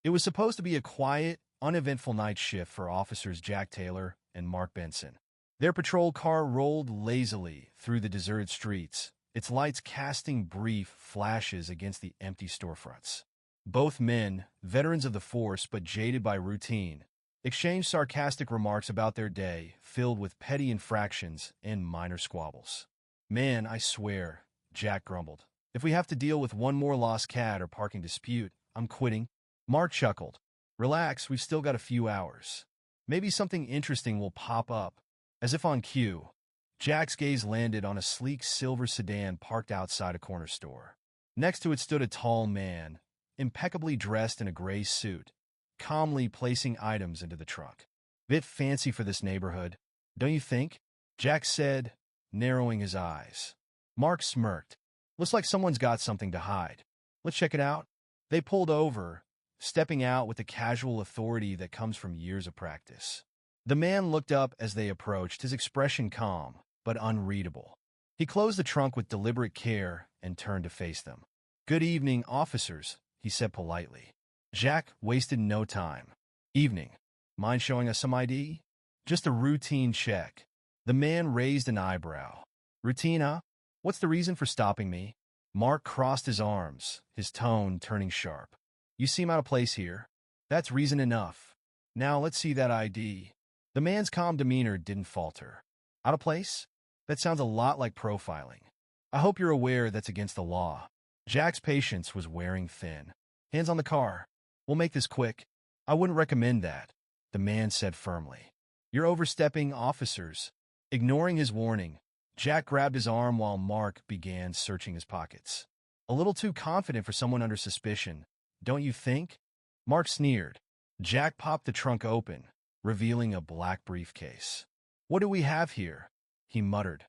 It was supposed to be a quiet, uneventful night shift for officers Jack Taylor and Mark Benson. Their patrol car rolled lazily through the deserted streets, its lights casting brief flashes against the empty storefronts. Both men, veterans of the force but jaded by routine, exchanged sarcastic remarks about their day, filled with petty infractions and minor squabbles. "Man, I swear," Jack grumbled. "If we have to deal with one more lost cat or parking dispute, I'm quitting." Mark chuckled. "Relax, we've still got a few hours. Maybe something interesting will pop up." As if on cue, Jack's gaze landed on a sleek silver sedan parked outside a corner store. Next to it stood a tall man, impeccably dressed in a gray suit, calmly placing items into the trunk. "Bit fancy for this neighborhood, don't you think?" Jack said, narrowing his eyes. Mark smirked. "Looks like someone's got something to hide. Let's check it out." They pulled over, stepping out with the casual authority that comes from years of practice. The man looked up as they approached, his expression calm, but unreadable. He closed the trunk with deliberate care and turned to face them. "Good evening, officers," he said politely. Jack wasted no time. "Evening. Mind showing us some ID?" "Just a routine check." The man raised an eyebrow. "Routine, huh? What's the reason for stopping me?" Mark crossed his arms, his tone turning sharp. "You seem out of place here. That's reason enough. Now let's see that ID." The man's calm demeanor didn't falter. "Out of place? That sounds a lot like profiling. I hope you're aware that's against the law." Jack's patience was wearing thin. "Hands on the car. We'll make this quick." "I wouldn't recommend that," the man said firmly. "You're overstepping, officers." Ignoring his warning, Jack grabbed his arm while Mark began searching his pockets. "A little too confident for someone under suspicion, don't you think?" Mark sneered. Jack popped the trunk open, revealing a black briefcase. "What do we have here?" he muttered,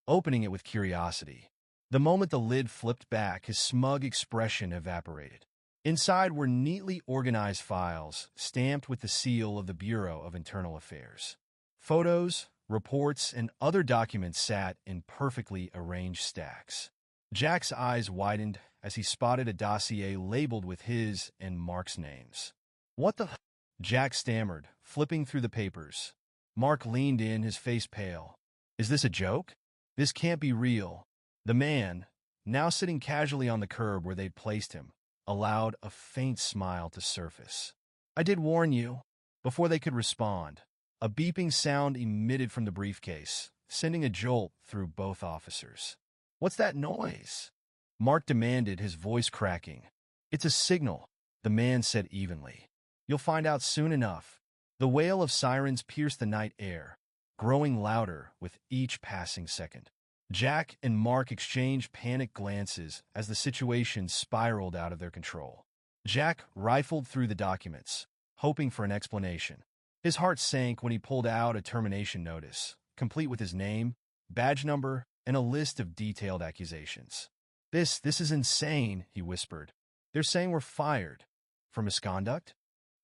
opening it with curiosity. The moment the lid flipped back, his smug expression evaporated. Inside were neatly organized files, stamped with the seal of the Bureau of Internal Affairs. Photos, reports, and other documents sat in perfectly arranged stacks. Jack's eyes widened as he spotted a dossier labeled with his and Mark's names. "What the—" Jack stammered, flipping through the papers. Mark leaned in, his face pale. "Is this a joke? This can't be real." The man, now sitting casually on the curb where they'd placed him, allowed a faint smile to surface. "I did warn you." Before they could respond, a beeping sound emitted from the briefcase, sending a jolt through both officers. "What's that noise?" Mark demanded, his voice cracking. "It's a signal," the man said evenly. "You'll find out soon enough." The wail of sirens pierced the night air, growing louder with each passing second. Jack and Mark exchanged panicked glances as the situation spiraled out of their control. Jack rifled through the documents, hoping for an explanation. His heart sank when he pulled out a termination notice, complete with his name, badge number, and a list of detailed accusations. This is insane," he whispered. "They're saying we're fired. For misconduct?"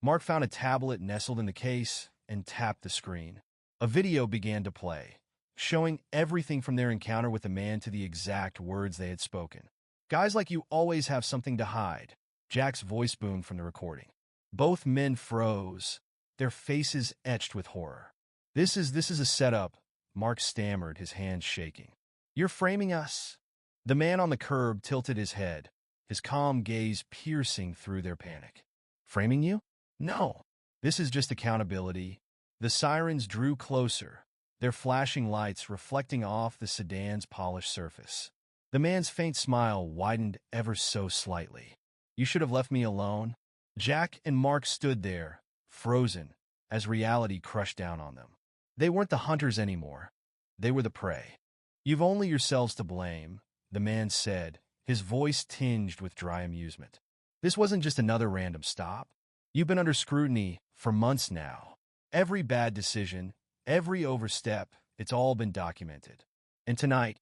Mark found a tablet nestled in the case and tapped the screen. A video began to play, showing everything from their encounter with the man to the exact words they had spoken. "Guys like you always have something to hide," Jack's voice boomed from the recording. Both men froze, their faces etched with horror. This is a setup," Mark stammered, his hands shaking. "You're framing us?" The man on the curb tilted his head, his calm gaze piercing through their panic. "Framing you? No. This is just accountability." The sirens drew closer, their flashing lights reflecting off the sedan's polished surface. The man's faint smile widened ever so slightly. "You should have left me alone." Jack and Mark stood there, frozen, as reality crushed down on them. They weren't the hunters anymore. They were the prey. "You've only yourselves to blame," the man said, his voice tinged with dry amusement. "This wasn't just another random stop. You've been under scrutiny for months now. Every bad decision, every overstep, it's all been documented. And tonight,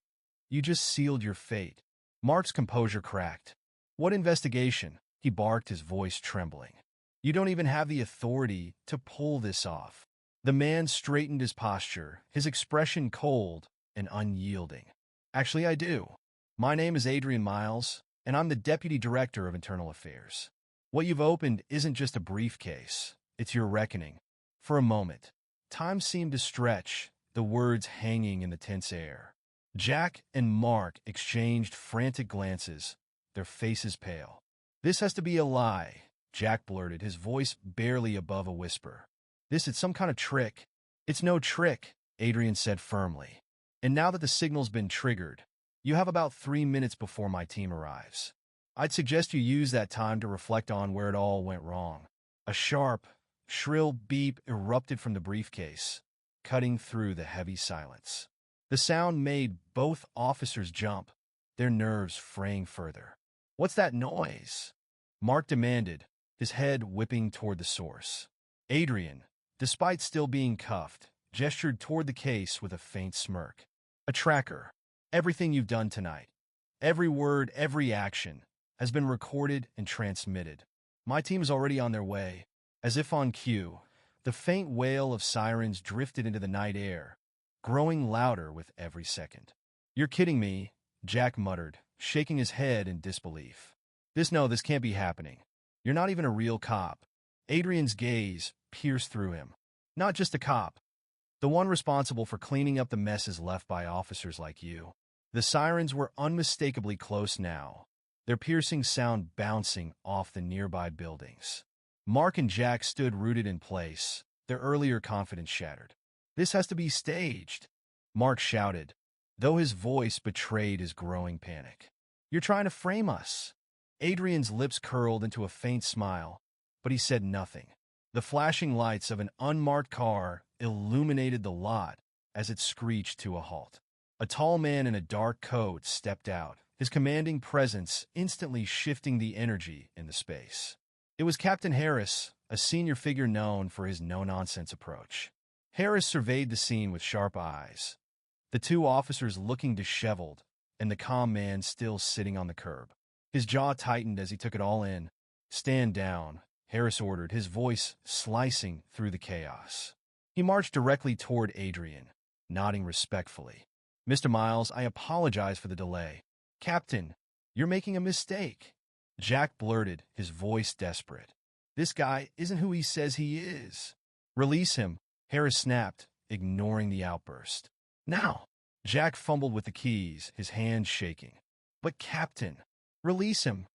you just sealed your fate." Mark's composure cracked. "What investigation?" he barked, his voice trembling. "You don't even have the authority to pull this off." The man straightened his posture, his expression cold and unyielding. "Actually, I do. My name is Adrian Miles, and I'm the Deputy Director of Internal Affairs." What you've opened isn't just a briefcase, it's your reckoning. For a moment, time seemed to stretch, the words hanging in the tense air. Jack and Mark exchanged frantic glances, their faces pale. "This has to be a lie," Jack blurted, his voice barely above a whisper. "This is some kind of trick." "It's no trick," Adrian said firmly. "And now that the signal's been triggered, you have about 3 minutes before my team arrives. I'd suggest you use that time to reflect on where it all went wrong." A sharp, shrill beep erupted from the briefcase, cutting through the heavy silence. The sound made both officers jump, their nerves fraying further. "What's that noise?" Mark demanded, his head whipping toward the source. Adrian, despite still being cuffed, gestured toward the case with a faint smirk. "A tracker. Everything you've done tonight, every word, every action, has been recorded and transmitted. My team is already on their way." As if on cue, the faint wail of sirens drifted into the night air, growing louder with every second. "You're kidding me," Jack muttered, shaking his head in disbelief. This can't be happening. You're not even a real cop." Adrian's gaze pierced through him. "Not just a cop. The one responsible for cleaning up the messes left by officers like you." The sirens were unmistakably close now, their piercing sound bouncing off the nearby buildings. Mark and Jack stood rooted in place, their earlier confidence shattered. "This has to be staged," Mark shouted, though his voice betrayed his growing panic. "You're trying to frame us." Adrian's lips curled into a faint smile, but he said nothing. The flashing lights of an unmarked car illuminated the lot as it screeched to a halt. A tall man in a dark coat stepped out, his commanding presence instantly shifting the energy in the space. It was Captain Harris, a senior figure known for his no-nonsense approach. Harris surveyed the scene with sharp eyes, the two officers looking disheveled, and the calm man still sitting on the curb. His jaw tightened as he took it all in. "Stand down," Harris ordered, his voice slicing through the chaos. He marched directly toward Adrian, nodding respectfully. "Mr. Miles, I apologize for the delay." "Captain, you're making a mistake," Jack blurted, his voice desperate. "This guy isn't who he says he is." "Release him," Harris snapped, ignoring the outburst. "Now!" Jack fumbled with the keys, his hands shaking. "But Captain, release him,"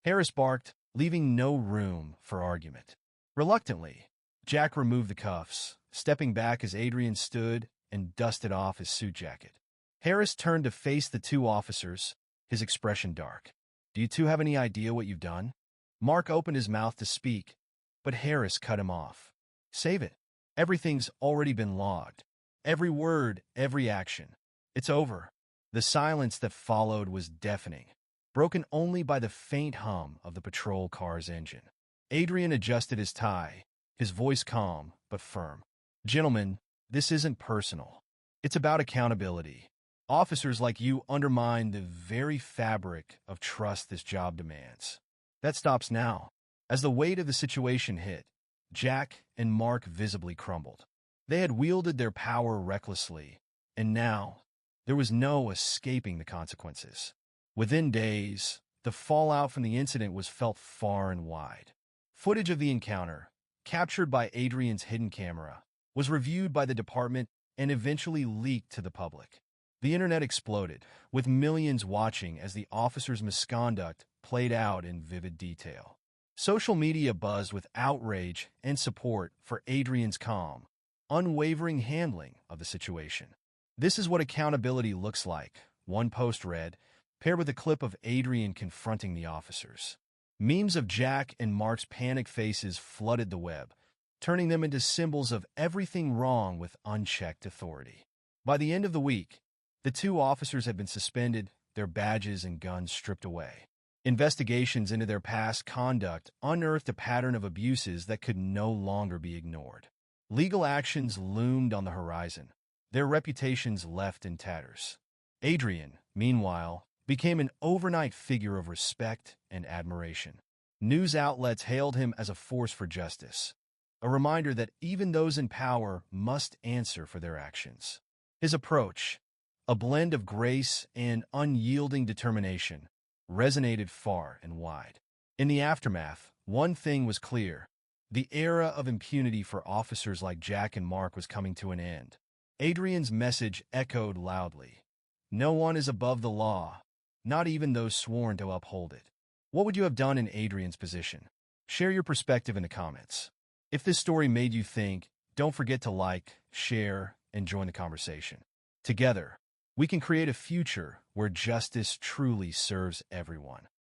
Harris barked, leaving no room for argument. Reluctantly, Jack removed the cuffs, stepping back as Adrian stood and dusted off his suit jacket. Harris turned to face the two officers, his expression dark. "Do you two have any idea what you've done?" Mark opened his mouth to speak, but Harris cut him off. "Save it. Everything's already been logged. Every word, every action. It's over." The silence that followed was deafening, broken only by the faint hum of the patrol car's engine. Adrian adjusted his tie, his voice calm but firm. "Gentlemen, this isn't personal. It's about accountability. Officers like you undermine the very fabric of trust this job demands. That stops now." As the weight of the situation hit, Jack and Mark visibly crumbled. They had wielded their power recklessly, and now there was no escaping the consequences. Within days, the fallout from the incident was felt far and wide. Footage of the encounter, captured by Adrian's hidden camera, was reviewed by the department and eventually leaked to the public. The internet exploded, with millions watching as the officers' misconduct played out in vivid detail. Social media buzzed with outrage and support for Adrian's calm, unwavering handling of the situation. "This is what accountability looks like," one post read, paired with a clip of Adrian confronting the officers. Memes of Jack and Mark's panicked faces flooded the web, turning them into symbols of everything wrong with unchecked authority. By the end of the week, the two officers had been suspended, their badges and guns stripped away. Investigations into their past conduct unearthed a pattern of abuses that could no longer be ignored. Legal actions loomed on the horizon, their reputations left in tatters. Adrian, meanwhile, became an overnight figure of respect and admiration. News outlets hailed him as a force for justice, a reminder that even those in power must answer for their actions. His approach, a blend of grace and unyielding determination, resonated far and wide. In the aftermath, One thing was clear. The era of impunity for officers like Jack and Mark was coming to an end. Adrian's message echoed loudly. No one is above the law, not even those sworn to uphold it. What would you have done in Adrian's position? Share your perspective in the comments. If this story made you think, don't forget to like, share, and join the conversation. Together, we can create a future where justice truly serves everyone.